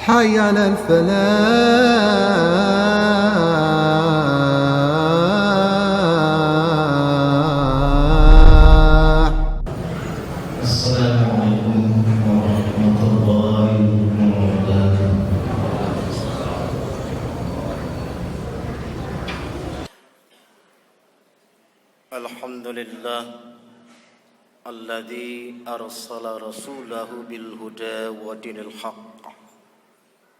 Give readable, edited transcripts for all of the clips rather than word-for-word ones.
حي على الفلاح. السلام عليكم ورحمة الله وبركاته. الحمد لله الذي أرسل رسوله بالهدى ودين الحق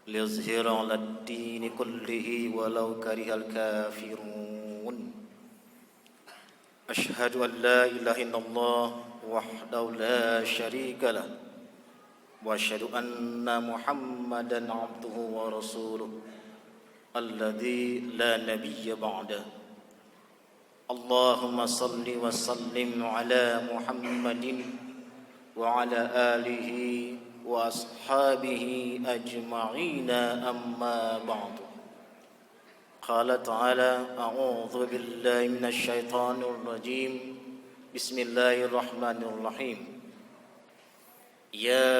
ليظهر على الدين كله ولو كره الكافرون. أشهد أن لا إله إلا الله وحده لا شريك له وأشهد أن محمدا عبده ورسوله الذي لا نبي بعده. اللهم صل وسلم على محمد وعلى آله وأصحابه أجمعين أما بعد. قال تعالى: أعوذ بالله من الشيطان الرجيم. بسم الله الرحمن الرحيم. يا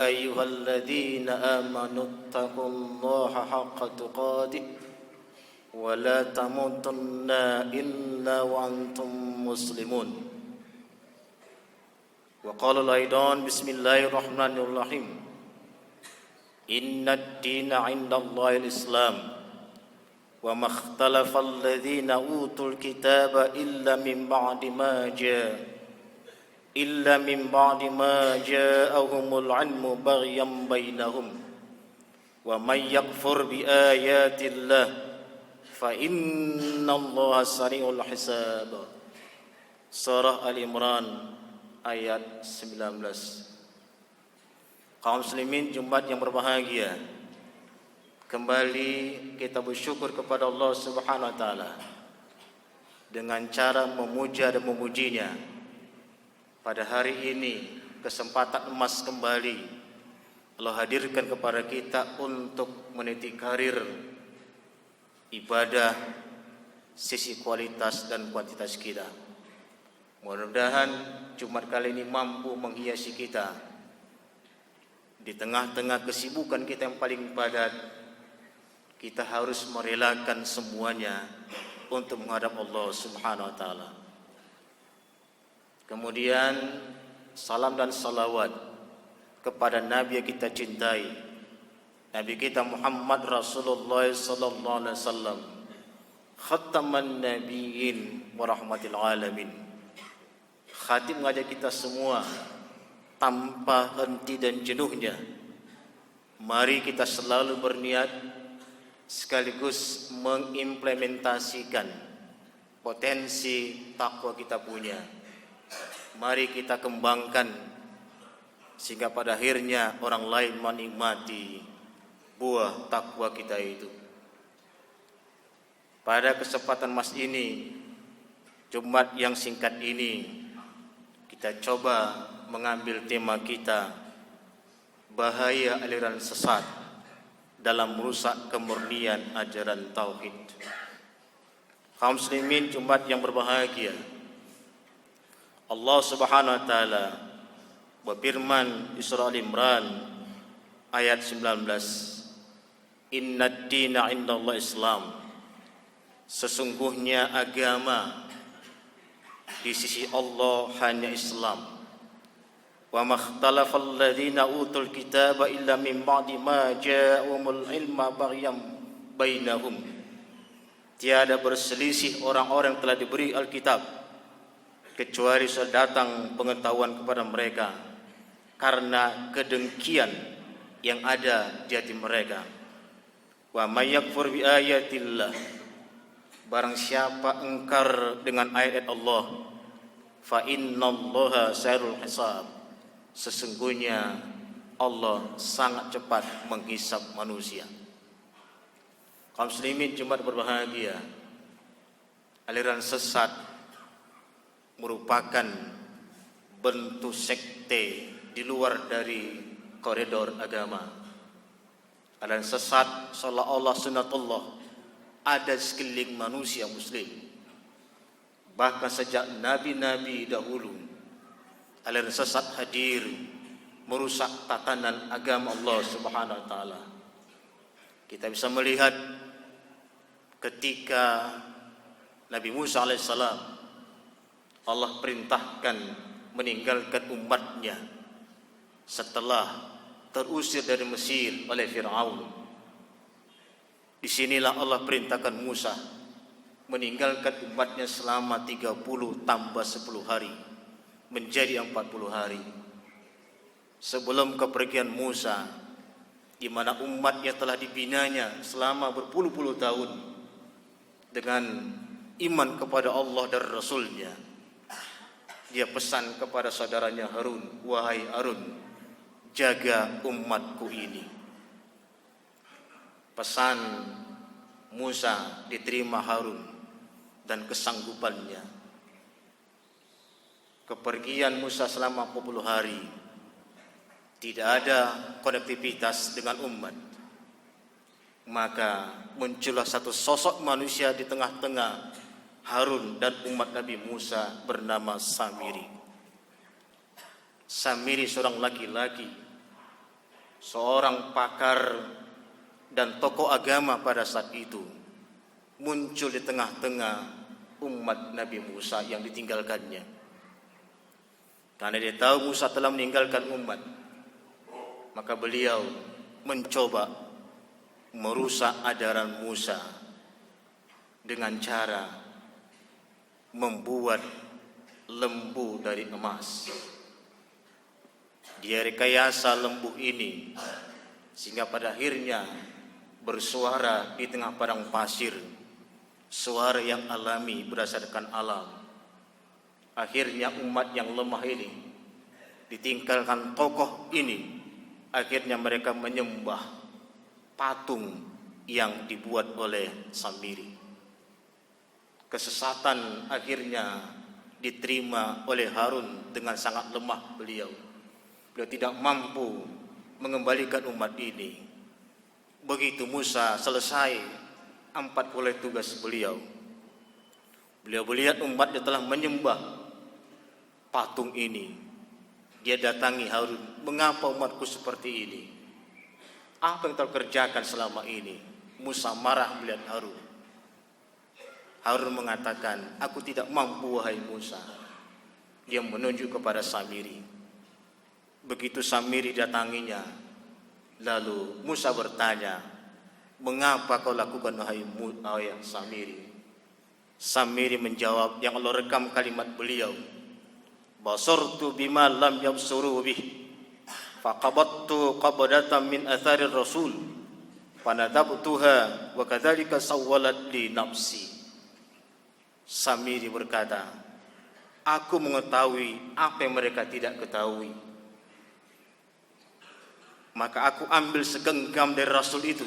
أيها الذين آمنوا اتقوا الله حق تقاته ولا تموتن إلا وأنتم مسلمون. وقال أيضا: بسم الله الرحمن الرحيم. إن الدين عند الله الإسلام وما اختلف الذين أوتوا الكتاب إلا من بعد ما جاءهم العلم بغيا بينهم ومن يكفر بآيات الله فإن الله سريع الحساب. Surah Al-Imran ayat 19. Kaum muslimin Jumat yang berbahagia, kembali kita bersyukur kepada Allah Subhanahu wa taala dengan cara memuja dan memujinya. Pada hari ini kesempatan emas kembali Allah hadirkan kepada kita untuk meniti karir ibadah sisi kualitas dan kuantitas kita. Mudah-mudahan Jumat kali ini mampu menghiasi kita di tengah-tengah kesibukan kita yang paling padat. Kita harus merelakan semuanya untuk menghadap Allah Subhanahu wa taala. Kemudian salam dan salawat kepada Nabi yang kita cintai, Nabi kita Muhammad Rasulullah sallallahu alaihi wasallam, khataman nabiyyin wa rahmatil alamin. Khatim mengajak kita semua tanpa henti dan jenuhnya. Mari kita selalu berniat sekaligus mengimplementasikan potensi takwa kita punya. Mari kita kembangkan sehingga pada akhirnya orang lain menikmati buah takwa kita itu. Pada kesempatan mas ini, Jumat yang singkat ini, kita coba mengambil tema kita, bahaya aliran sesat dalam merusak kemurnian ajaran tauhid. Kaum muslimin Jumat yang berbahagia, Allah Subhanahu wa taala berfirman di surah Al-Imran ayat 19, Inna ad-dina indallahi Islam. Sesungguhnya agama di sisi Allah hanya Islam. Wa makhtalafal ladzina utul kitaba illa min ba'di ma ja'ahumul ilma baghyam bainahum. Tiada berselisih orang-orang yang telah diberi Alkitab kecuali sudah datang pengetahuan kepada mereka karena kedengkian yang ada di hati mereka. Wa may yakfur bi ayatillah, barang siapa engkar dengan ayat Allah, fa innallaha sari'ul hisab, sesungguhnya Allah sangat cepat menghisap manusia. Kaum muslimin Jumat berbahagia, aliran sesat merupakan bentuk sekte di luar dari koridor agama. Aliran sesat seolah-olah sunatullah ada sekeliling manusia muslim. Bahkan sejak nabi-nabi dahulu aliran sesat hadir merusak tatanan agama Allah Subhanahu wa taala. Kita bisa melihat ketika Nabi Musa alaihissalam, Allah perintahkan meninggalkan umatnya setelah terusir dari Mesir oleh Fir'aun. Disinilah Allah perintahkan Musa meninggalkan umatnya selama 30 tambah 10 hari menjadi 40 hari. Sebelum kepergian Musa, di mana umatnya telah dibinanya selama berpuluh-puluh tahun dengan iman kepada Allah dan Rasulnya, dia pesan kepada saudaranya Harun, wahai Harun, jaga umatku ini. Pesan Musa diterima Harun dan kesanggupannya. Kepergian Musa selama 40 hari, tidak ada konektivitas dengan umat. Maka muncullah satu sosok manusia di tengah-tengah Harun dan umat Nabi Musa bernama Samiri. Samiri seorang laki-laki, seorang pakar dan tokoh agama pada saat itu, muncul di tengah-tengah umat Nabi Musa yang ditinggalkannya. Karena dia tahu Musa telah meninggalkan umat, maka beliau mencoba merusak ajaran Musa dengan cara membuat lembu dari emas. Dia rekayasa lembu ini sehingga pada akhirnya bersuara di tengah padang pasir, suara yang alami berdasarkan alam. Akhirnya umat yang lemah ini ditinggalkan tokoh ini. Akhirnya mereka menyembah patung yang dibuat oleh Samiri. Kesesatan akhirnya diterima oleh Harun dengan sangat lemah beliau. Beliau tidak mampu mengembalikan umat ini. Begitu Musa selesai 40 tugas beliau, beliau melihat umatnya telah menyembah patung ini. Dia datangi Harun, mengapa umatku seperti ini? Apa yang telah kerjakan selama ini? Musa marah melihat Harun. Harun mengatakan, aku tidak mampu wahai Musa. Dia menunjuk kepada Samiri. Begitu Samiri datanginya, lalu Musa bertanya, mengapa kau lakukan wahai Samiri? Samiri menjawab, yang Allah rekam kalimat beliau, basartu bima lam yabsuru bih, faqabattu qabdatan min atharir rasul, fanadabtuha wa kadzalika sawwalat li nafsi. Samiri berkata, aku mengetahui apa yang mereka tidak ketahui, maka aku ambil segenggam dari rasul itu,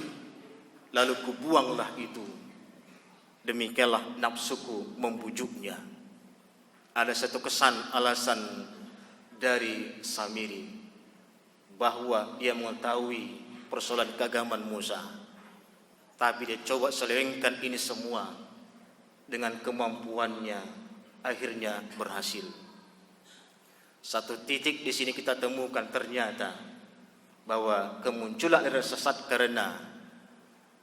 lalu kubuanglah itu. Demikianlah nafsuku membujuknya. Ada satu kesan alasan dari Samiri bahwa dia mengetahui persoalan keagamaan Musa, tapi dia coba selewengkan ini semua dengan kemampuannya, akhirnya berhasil. Satu titik di sini kita temukan ternyata bahwa kemunculan dari sesat karena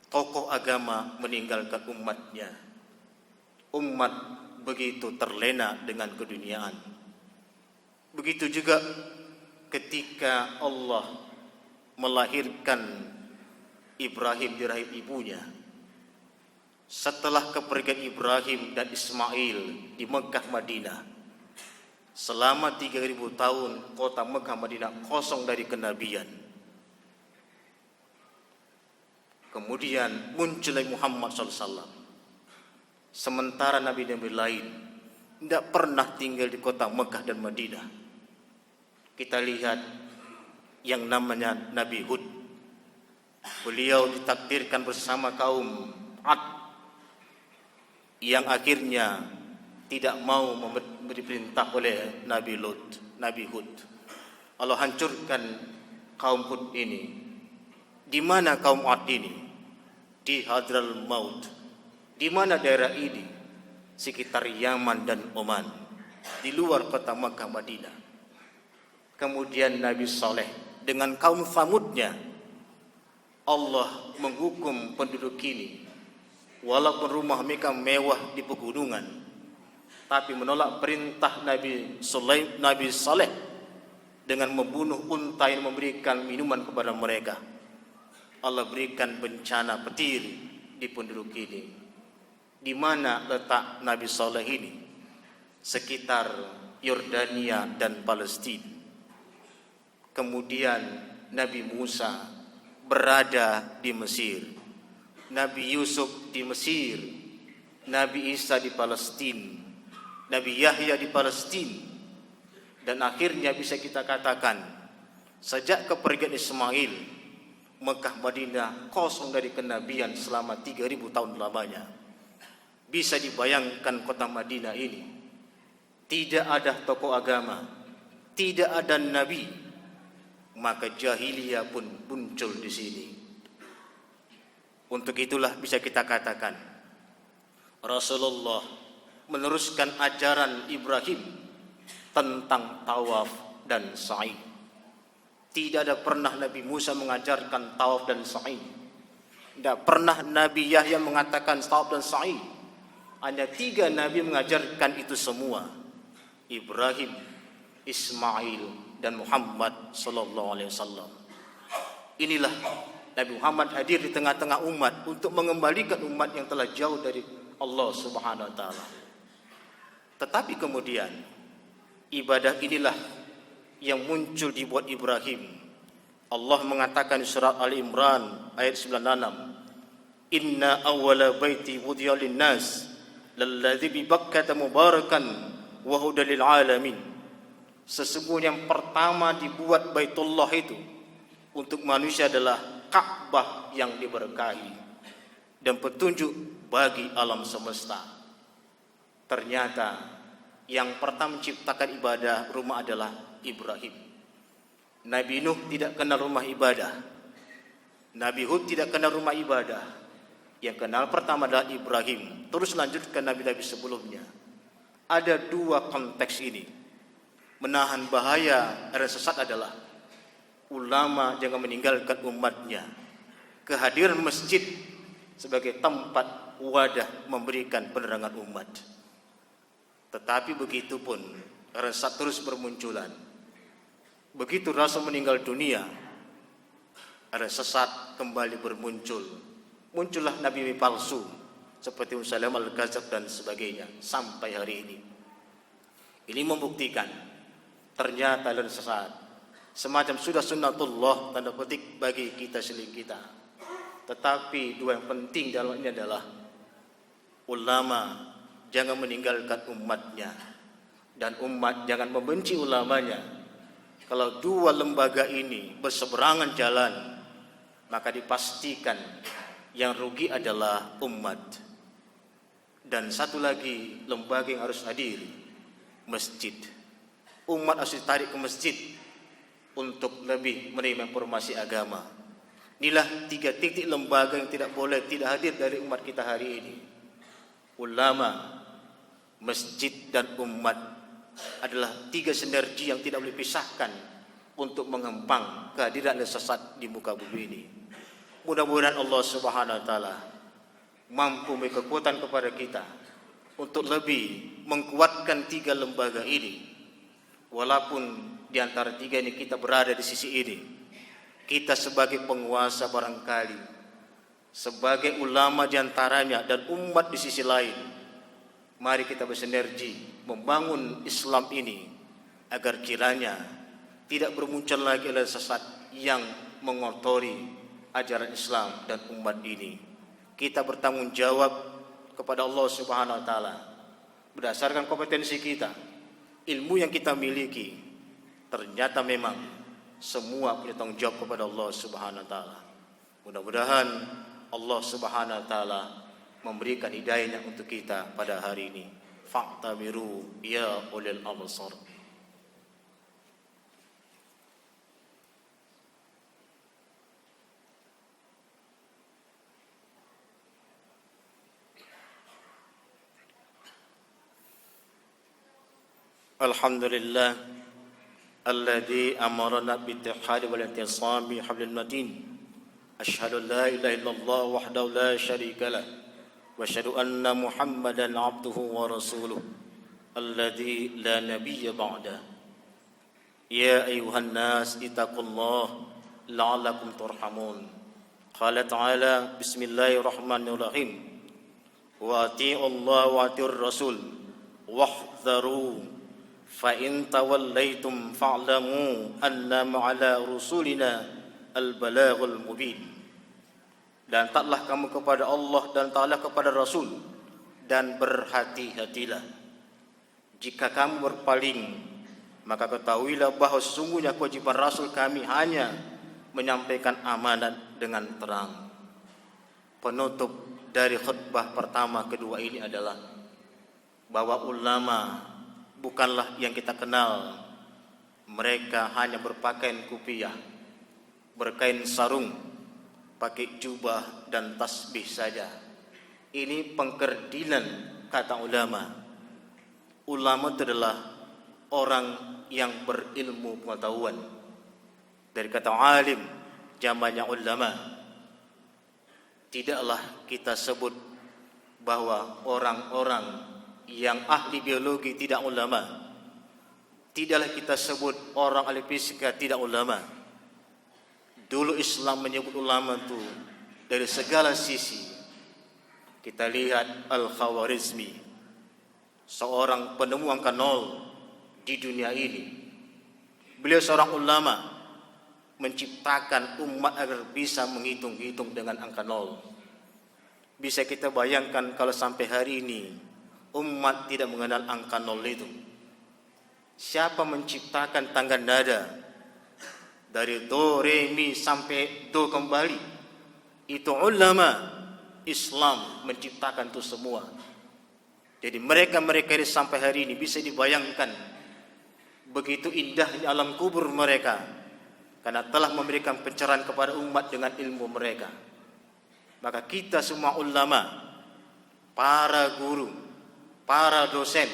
tokoh agama meninggalkan umatnya. Umat begitu terlena dengan keduniaan. Begitu juga ketika Allah melahirkan Ibrahim di rahim ibunya. Setelah kepergian Ibrahim dan Ismail di Mekah Madinah, selama 3000 tahun kota Mekah Madinah kosong dari kenabian. Kemudian muncul Muhammad SAW. Sementara nabi-nabi lain tidak pernah tinggal di kota Mekah dan Madinah. Kita lihat yang namanya Nabi Hud. Beliau ditakdirkan bersama kaum Ad yang akhirnya tidak mau memberi perintah oleh Nabi Lut, Nabi Hud. Allah hancurkan kaum Hud ini. Di mana kaum Ad ini? Di Hadral Maut. Di mana daerah ini? Sekitar Yaman dan Oman, di luar kota Makkah Madinah. Kemudian Nabi Saleh dengan kaum Tsamudnya, Allah menghukum penduduk ini, walaupun rumah mereka mewah di pegunungan, tapi menolak perintah Nabi Saleh dengan membunuh unta yang memberikan minuman kepada mereka. Allah berikan bencana petir di penduduk ini. Di mana letak Nabi Saleh ini? Sekitar Yordania dan Palestina. Kemudian Nabi Musa berada di Mesir, Nabi Yusuf di Mesir, Nabi Isa di Palestina, Nabi Yahya di Palestina. Dan akhirnya bisa kita katakan, sejak kepergian Ismail, Mekah Madinah kosong dari kenabian selama 3000 tahun lamanya. Bisa dibayangkan kota Madinah ini tidak ada tokoh agama, tidak ada nabi, maka jahiliyah pun muncul di sini. Untuk itulah bisa kita katakan Rasulullah meneruskan ajaran Ibrahim tentang tawaf dan sa'i. Tidak ada pernah Nabi Musa mengajarkan tawaf dan sa'i. Tidak pernah Nabi Yahya mengatakan tawaf dan sa'i. Hanya 3 nabi mengajarkan itu semua: Ibrahim, Ismail, dan Muhammad sallallahu alaihi wasallam. Inilah Nabi Muhammad hadir di tengah-tengah umat untuk mengembalikan umat yang telah jauh dari Allah Subhanahu wa taala. Tetapi kemudian ibadah inilah yang muncul dibuat Ibrahim. Allah mengatakan di surat Ali Imran ayat 96, Inna awwala baiti wudi'a lin-nas lalladzi bi Bakkah mubarakan wa hudan lil alamin. Sesungguhnya yang pertama dibuat Baitullah itu untuk manusia adalah Ka'bah yang diberkahi dan petunjuk bagi alam semesta. Ternyata yang pertama menciptakan ibadah rumah adalah Ibrahim. Nabi Nuh tidak kenal rumah ibadah, Nabi Hud tidak kenal rumah ibadah. Yang kenal pertama adalah Ibrahim. Terus lanjutkan nabi-nabi sebelumnya. Ada 2 konteks ini. Menahan bahaya dan sesat adalah ulama jangan meninggalkan umatnya. Kehadiran masjid sebagai tempat wadah memberikan penerangan umat. Tetapi begitu pun sesat terus bermunculan. Begitu Rasul meninggal dunia, ada sesat kembali bermuncul. Muncullah nabi palsu seperti Musailamah al-Kadzdzab dan sebagainya sampai hari ini. Ini membuktikan ternyata ada sesat. Semacam sudah sunnatullah tanda petik bagi kita seling kita. Tetapi 2 yang penting dalam ini adalah ulama jangan meninggalkan umatnya dan umat jangan membenci ulamanya. Kalau 2 lembaga ini berseberangan jalan, maka dipastikan yang rugi adalah umat. Dan satu lagi lembaga yang harus hadir, masjid. Umat harus ditarik ke masjid untuk lebih menerima informasi agama. Inilah 3 titik lembaga yang tidak boleh tidak hadir dari umat kita hari ini. Ulama, masjid, dan umat adalah 3 sinergi yang tidak boleh dipisahkan untuk mengempang kehadiran yang sesat di muka bumi ini. Mudah-mudahan Allah Subhanahu wa taala mampu memberi kekuatan kepada kita untuk lebih mengkuatkan 3 lembaga ini. Walaupun di antara 3 ini kita berada di sisi ini, kita sebagai penguasa barangkali, sebagai ulama di antaranya dan umat di sisi lain, mari kita bersinergi membangun Islam ini agar kiranya tidak bermuncul lagi oleh sesat yang mengotori ajaran Islam dan umat ini. Kita bertanggung jawab kepada Allah Subhanahu wa taala berdasarkan kompetensi kita, ilmu yang kita miliki. Ternyata memang semua punya tanggung jawab kepada Allah Subhanahu wa taala. Mudah-mudahan Allah Subhanahu wa taala memberikan hidayahnya untuk kita pada hari ini. Fa'tabiru ya ulil absar. Alhamdulillah الذي أمرنا بالاتحاد والانتصام بحبل المتين أشهد أن لا إله إلا الله وحده لا شريك له وأشهد أن محمدا عبده ورسوله الذي لا نبي بعده يا أيها الناس اتقوا الله لعلكم ترحمون قال تعالى بسم الله الرحمن الرحيم وأطيعوا الله وأطيعوا الرسول واحذروا فإن توليتم فاعلموا أنما على رسولنا البلاغ المبين. Dan taatlah kamu kepada Allah dan taatlah kepada Rasul, dan berhati-hatilah. Jika kamu berpaling, maka ketahuilah bahawa sesungguhnya kewajiban Rasul kami hanya menyampaikan amanat dengan terang. Penutup dari khutbah pertama kedua ini adalah bahwa ulama bukanlah yang kita kenal. Mereka hanya berpakaian kupiah, berkain sarung, pakai jubah dan tasbih saja. Ini pengkerdilan kata ulama. Ulama itu adalah orang yang berilmu pengetahuan. Dari kata alim, jamaknya ulama. Tidaklah kita sebut bahwa orang-orang yang ahli biologi tidak ulama. Tidaklah kita sebut orang ahli fisika tidak ulama. Dulu Islam menyebut ulama itu dari segala sisi. Kita lihat Al-Khawarizmi, seorang penemu angka nol di dunia ini. Beliau seorang ulama, menciptakan umat agar bisa menghitung-hitung dengan angka nol. Bisa kita bayangkan kalau sampai hari ini umat tidak mengenal angka nol itu. Siapa menciptakan tangga nada? Dari do, re, mi sampai do kembali. Itu ulama Islam menciptakan itu semua. Jadi mereka-mereka ini sampai hari ini bisa dibayangkan begitu indahnya alam kubur mereka, karena telah memberikan pencerahan kepada umat dengan ilmu mereka. Maka kita semua ulama, para guru, para dosen,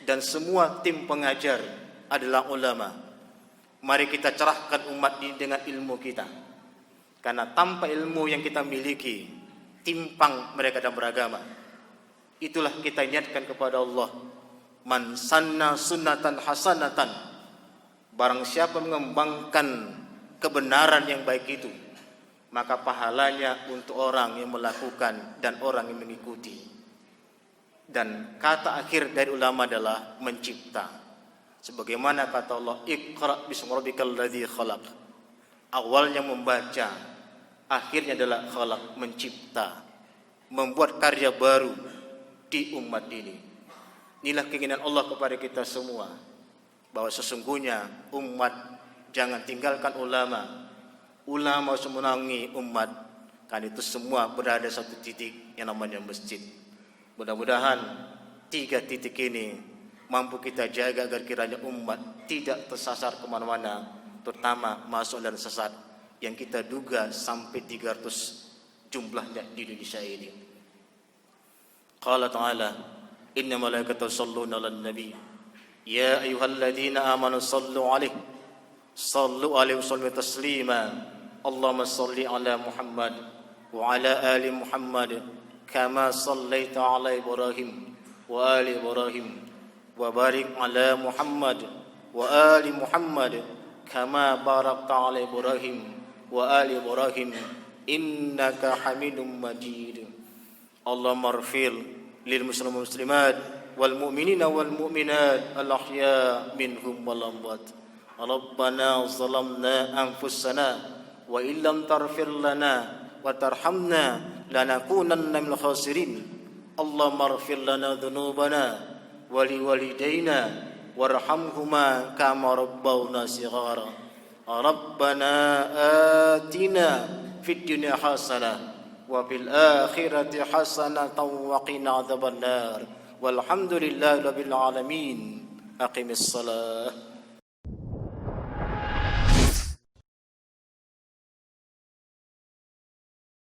dan semua tim pengajar adalah ulama. Mari kita cerahkan umat ini dengan ilmu kita. Karena tanpa ilmu yang kita miliki, timpang mereka dalam beragama. Itulah kita niatkan kepada Allah. Man sanna sunnatan hasanatan. Barang siapa mengembangkan kebenaran yang baik itu, maka pahalanya untuk orang yang melakukan dan orang yang mengikuti. Dan kata akhir dari ulama adalah mencipta. Sebagaimana kata Allah, Iqra bismi rabbikal ladzi khalaq. Awalnya membaca, akhirnya adalah khalaq, mencipta, membuat karya baru di umat ini. Inilah keinginan Allah kepada kita semua, bahwa sesungguhnya umat jangan tinggalkan ulama. Ulama harus menangi umat, kan itu semua berada satu titik yang namanya masjid. Mudah-mudahan 3 titik ini mampu kita jaga agar kiranya umat tidak tersasar kemana-mana, terutama masuk dan sesat yang kita duga sampai 300 jumlahnya di Indonesia ini. Qala ta'ala, inna malaikata yusalluna 'alan nabi ya ayyuhalladzina amanu sallu 'alaihi wa sallimu taslima. Allahumma salli 'ala Muhammad wa 'ala ali Muhammad kama sallaita 'ala Ibrahim wa ali Ibrahim wa barik 'ala Muhammad wa ali Muhammad kama barakta 'ala Ibrahim wa ali Ibrahim innaka Hamidum Majid. Allahumma ighfir lil muslimin muslimat wal mu'minina wal mu'minat al ahya minhum wal amwat. Rabbana zalamna anfusana wa illam taghfir lana wa tarhamna lanakunanna minal khasirin. Allahumma ighfir lana dhunubana ولوالدينا وارحمهما كما ربونا صغارا. ربنا آتنا في الدنيا حسنة وفي الآخرة حسنة وقنا عذاب النار والحمد لله رب العالمين. أقم الصلاة.